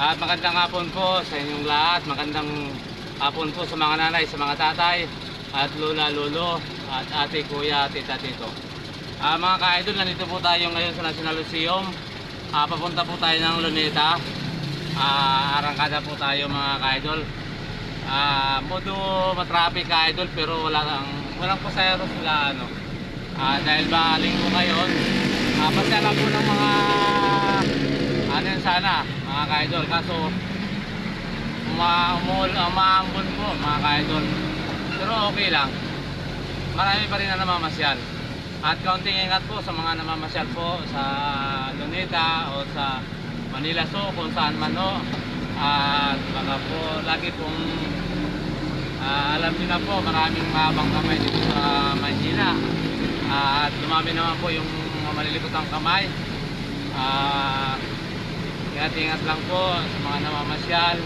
At magandang hapon po sa inyong lahat. Magandang hapon po sa mga nanay, sa mga tatay, at lola, lolo, at ate, kuya, tita, tito. Mga ka-idol, nandito po tayo ngayon sa National Museum. Papunta po tayo ng Luneta. Arangkada po tayo mga ka-idol. Modo matraffic ka-idol, pero walang pasayro sila dahil ba linggo ngayon. Pasaya po ng mga sana mga ka-idol, kaso umaambon po mga ka-idol, pero okay lang, marami pa rin na namamasyal. At kaunting ingat po sa mga namamasyal po sa Luneta o sa Manila Zoo, kung saan man at baka po lagi pong alam niyo na po, maraming mahabang kamay dito sa Manila, at dumami naman po yung malilikotang kamay. Ingat-ingat lang po sa mga namamasyal.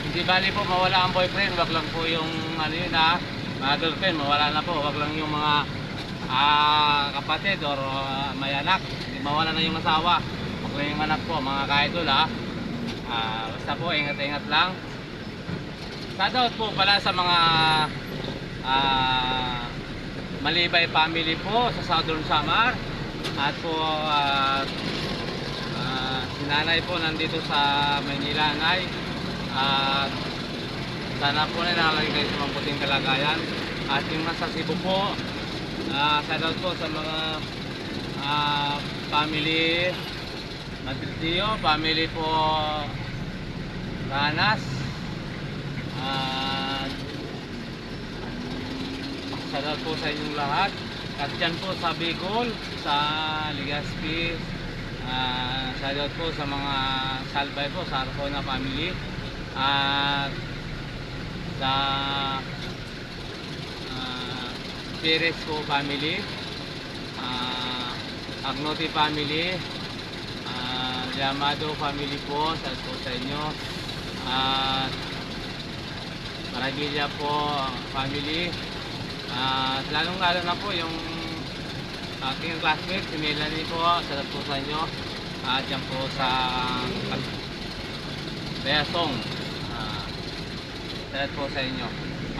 Hindi bali po mawala ang boyfriend, wag lang po yung mga girlfriend, mawala na po. Wag lang yung mga kapatid or may anak, hindi mawala na yung asawa. Wag lang yung anak po mga ka-idol basta po ingat-ingat lang. Shoutout po pala sa mga Malibay family po sa Southern Samar. At po si nanay po nandito sa Maynila, nay. At sana po nalalagay kayo sa mabuting kalagayan. At yung nasa Cebu po, shoutout po sa mga family Madridio, family po Ranas. Shoutout po sa inyong lahat. At dyan po sa Bicol, sa Legazpi, shoutout po sa mga Salbay po, sa Arjona family, at sa Perez po family, Agnotti family, Yamado family po, shoutout po sa inyo, at Maragilla po family. Lalong-lalo na po yung aking classmate, si Melanie po, shoutout po sa inyo. Dyan po sa Bayasong, shoutout po sa inyo.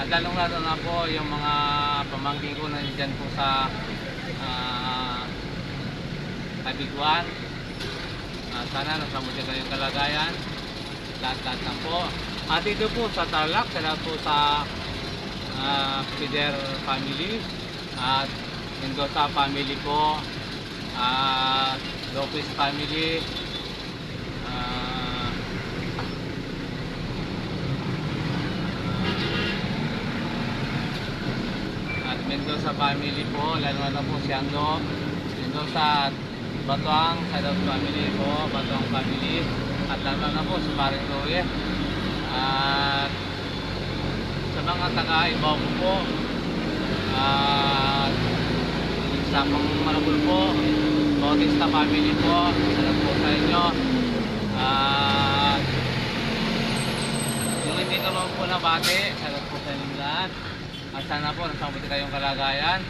At lalong-lalo na po yung mga pamangkin ko na dyan po sa Kabiguan. Sana nasamuti kayong kalagayan, lahat-lahat na po. At dito po sa Tarlac, shoutout po sa Pider family, at Mendoza family po, at Lopez family, at Mendoza family po, lalo na po si Ando Mendoza, at Batuang, Sadot family po, Batuang family, at lalo na po si Paring Roye, at sa mga taga-Ibaw po, sa pang Marabul po, Bautista family po, salamat po sa inyo. Yung hindi naman po nabati, salamat po sa inyo lahat. At sana po nasabuti kayong kalagayan.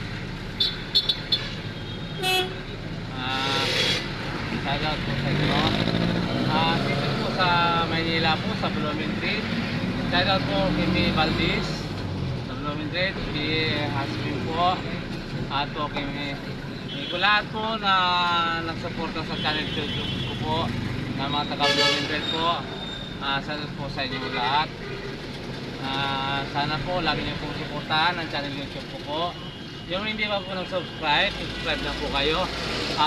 Salamat po sa inyo. Dito po sa Maynila po, sa Blooming Street, shoutout po kay May Valdez sa Blooming Street, si Hasbin po, at po kay lahat po na nagsuporta sa channel YouTube ko po, na mga taga Blooming Street po. Shoutout po sa inyo lahat. Sana po lagi niyo pong suportahan ang channel YouTube ko po. Yung hindi pa po nag-subscribe, subscribe na po kayo.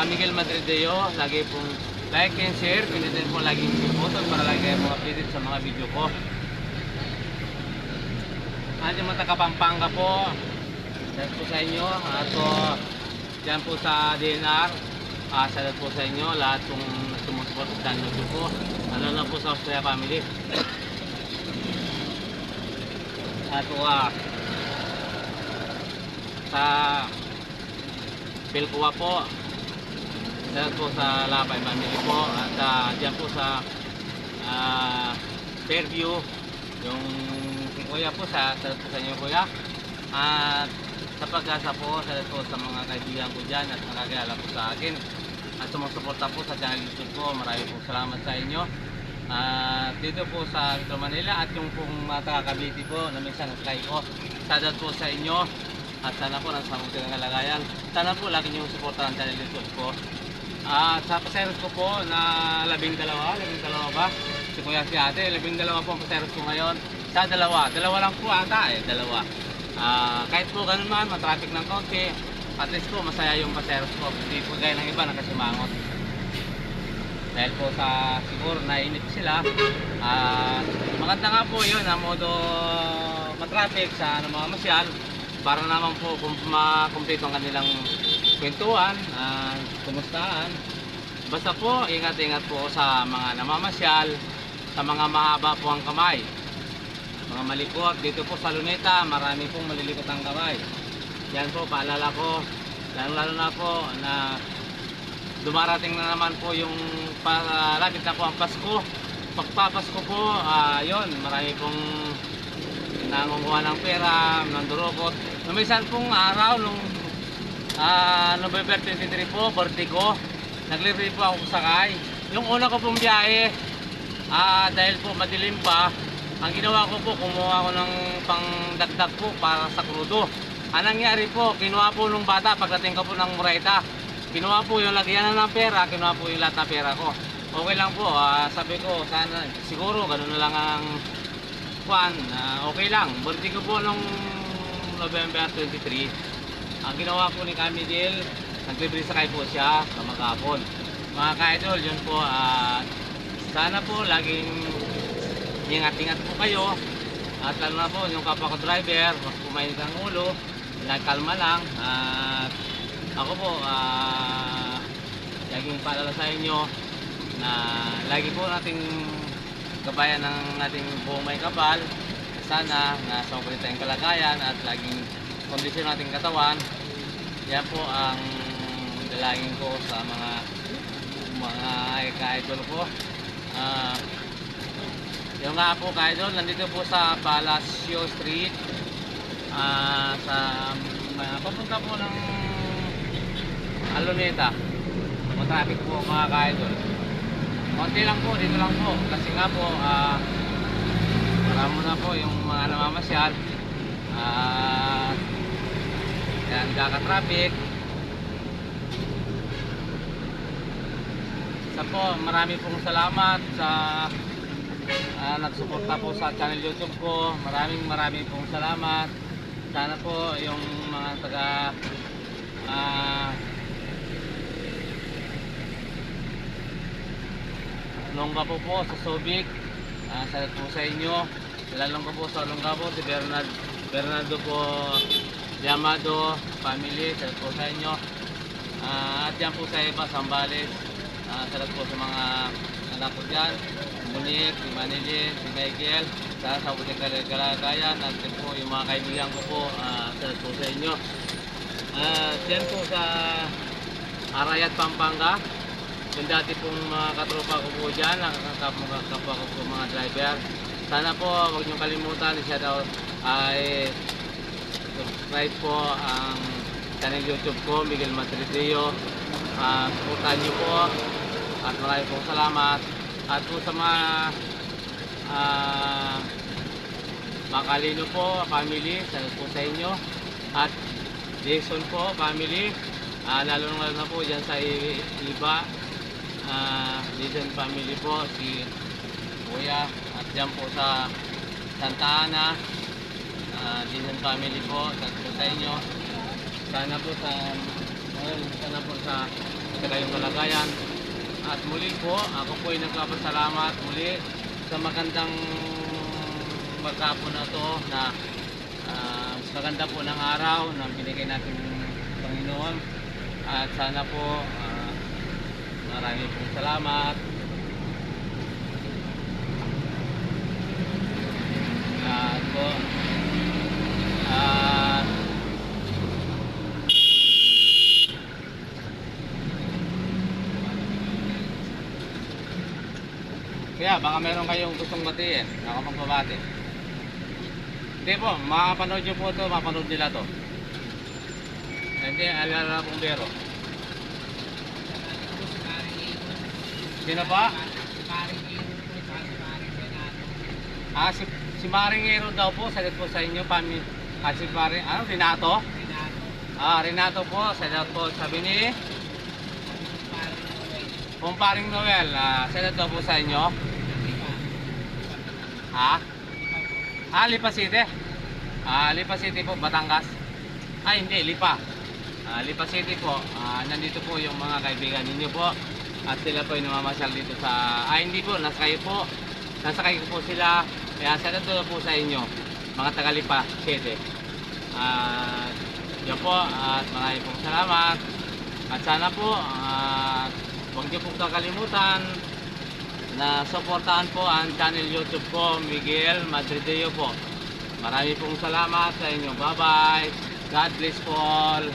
Miguel Madrideo, lagi pong like and share, pinitin po lagi yung button para lagi kayo mga updated sa mga video ko. Yung mga taga-Pampanga po, shoutout po sa inyo. At po dyan po sa DNR, shoutout po sa inyo lahat kung sumusupport sa channel ko po, lalo na po sa Austria family. At po sa Pilcoa po, shoutout po sa Lapay family po. At dyan po sa Fairview, yung kuya po, shoutout po sa inyo kuya. At sa Pag-asa po, shoutout po sa mga kaibigan ko dyan at nakakilala po sa akin. at sumusuporta po sa channel YouTube ko. Maraming pong salamat sa inyo. At dito po sa Metro Manila at yung pong mga taga-Cavite po na minsan nasakay ko, sadat po sa inyo at sana po nasa mabuti ng kalagayan. Sana po lagi niyong suporta ang channel YouTube ko. At sa paseros ko po na 12 ba? Si Kuya si Ate, 12 po ang paseros ko ngayon. Sa dalawa lang po ata dalawa. Kahit po ganun man, matraffic ng konti, at least po masaya yung paseros ko. Hindi po gaya ng iba nakasimangot. Dahil po sa siguro nainip sila. Maganda nga po yun na modo matraffic sa mga masyal para naman po makumpleto ang kanilang kwentuhan, kumustaan. Basta po ingat-ingat po sa mga namamasyal, sa mga mahaba po ang kamay, mga malikot. Dito po sa Luneta marami pong malilikot ang kamay. Yan po paalala ko, lalo na po na dumarating na naman po yung lapit na po ang Pasko. Pagpapasko po, yun, marami pong nangunguha ng pera, nandurukot. Numisan pong araw, nung November 23 po, birthday ko, naglibri po ako sakay. Yung una ko pong biyahe, dahil po madilim pa, ang ginawa ko po, kumuha ko ng pangdagdag po para sa krudo. Ang nangyari po, kinuha po nung bata pagdating ko po ng Murayta. Kinuha po yung lagyan ng pera, kinuha po yung lahat ng pera ko. Okay lang po, sabi ko, sana, siguro, ganun na lang ang kwan, okay lang. Birthday ko po nung November 23. Ang ginawa po ni Camille, naglibre sakay po siya sa maghapon. Mga ka-idol, yun po, sana po, laging ingat-ingat po kayo. At lalo na po, yung kapwa ko driver, mas pumainit ang ulo, nagkalma lang. At ako po, laging paalala sa inyo na lagi po nating gabayan ng ating buong may kapal. Sana na sa mabuti tayong kalagayan at laging kondisyon nating katawan. Yan po ang dalangin ko sa mga ka-idol ko. Yung nga po ka-idol, nandito po sa Palacio Street, papunta po ng Luneta. Matraffic po mga ka-idol. Konti lang po, dito lang po. Kasi nga po, marami na po yung mga namamasyal. Yan, kaka-traffic. Isa po, marami pong salamat sa nagsuporta po sa channel YouTube ko. Maraming pong salamat. Sana po yung mga taga Longapo po sa Subic, salat po sa inyo. Lalong ko po sa Longapo, si Bernardo po Yamado family, salat po sa inyo. At yan po sa iba, Sambales, salat po sa mga anak ko dyan, Monique, si Manilin, si Michael, sa buting kalagayan. At yan po yung mga kaibigan ko po, salat po sa inyo. At yan po sa Arayat, Pampanga. Yung dati pong mga katropa ko po dyan, nakakapwa ko po mga driver. Sana po huwag niyong kalimutan, siya daw ay subscribe po ang channel YouTube ko, Miguel Matrideo. Supportan niyo po at maraming pong salamat. At po sa mga Makalino po, family, salamat po sa inyo. At Jason po, family, lalo na po dyan sa iba. Jason family po, si Kuya, at dyan po sa Santa Ana, Jason family po, salamat po sa inyo. Sana po sa kayong kalagayan. At muli po, ako po ay nagpapasalamat muli sa magandang maghapon na to na maganda po ng araw na binigay natin Panginoon. At sana po maraming pong salamat. At po kaya baka meron kayong gustong batiin, ako magbabati. Hindi po, makapanood nyo po ito, mapanood nila to. Hindi, alala pong bero. Sino pa? Si Maring Hero daw po, sagot po sa inyo, si Maring, Renato? Renato po, sagot po, sabi ni Kumparing Noel, sagot daw po sa inyo. Lipa City? Lipa City po, Batangas? Hindi, Lipa. Lipa City po, nandito po yung mga kaibigan ninyo po. At sila po yung namamasyal dito sa, hindi po, nasakay po. Nasakay ko po sila. Kaya sagot daw po sa inyo, mga taga Lipa City. Yan po, at maraming pong salamat. At sana po, huwag niyo pong kakalimutan na supportahan po ang channel YouTube ko, Miguel Madrideo po. Maraming pong salamat sa inyo. Bye bye. God bless po all.